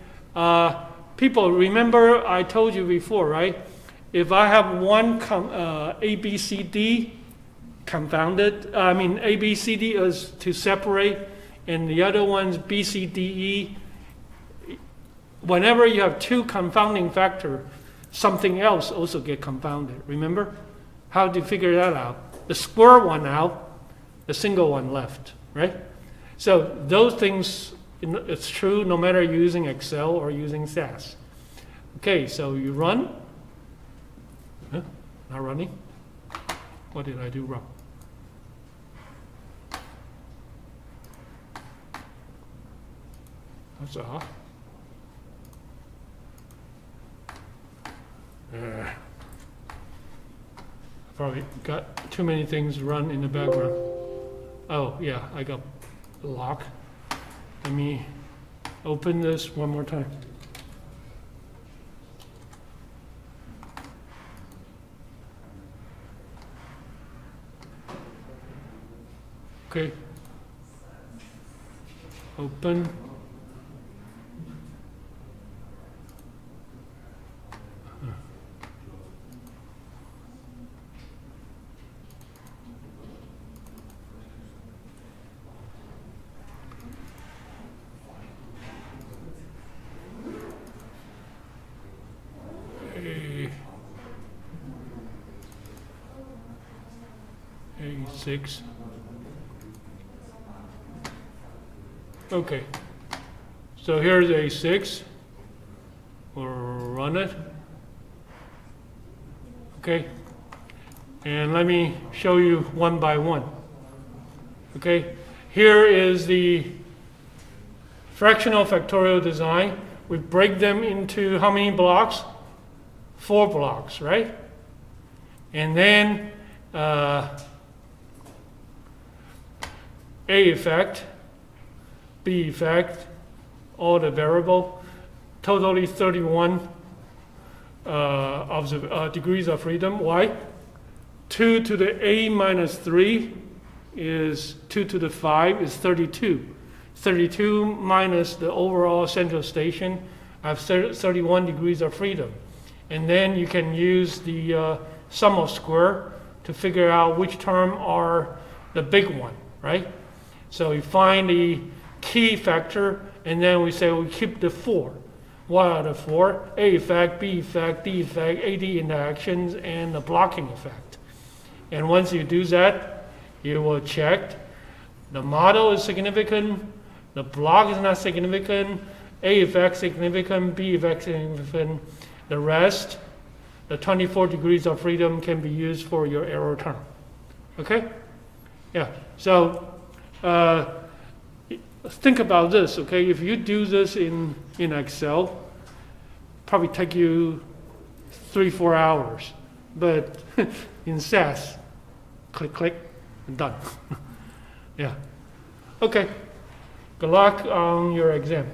S1: people, remember I told you before, right? If I have one ABCD confounded, ABCD is to separate, and the other one's BCDE. Whenever you have 2 confounding factors, something else also get confounded. Remember? How do you figure that out? The square one out, the single one left, right? So those things, it's true no matter you're using Excel or using SAS. Okay, so you run. Huh? Not running? What did I do wrong? That's off. Probably got too many things run in the background. Oh, yeah, I got the lock. Let me open this one more time. Okay. Open. A6. Okay. So here's A6. We'll run it. Okay. And let me show you one by one. Okay. Here is the fractional factorial design. We break them into how many blocks? 4 blocks, right? And then A effect, B effect, all the variable, totally 31 degrees of freedom. Why? 2 to the A minus 3 is 2 to the 5 is 32. 32 minus the overall central station, I have 31 degrees of freedom. And then you can use the sum of square to figure out which term are the big one, right? So you find the key factor, and then we say we keep the 4. What are the 4? A effect, B effect, D effect, AD interactions, and the blocking effect. And once you do that, you will check the model is significant, the block is not significant, A effect significant, B effect significant. The rest, the 24 degrees of freedom, can be used for your error term. Okay? Yeah. So think about this. Okay, if you do this in Excel, probably take you 3-4 hours. But in SAS, click, click, and done. Yeah. Okay. Good luck on your exam.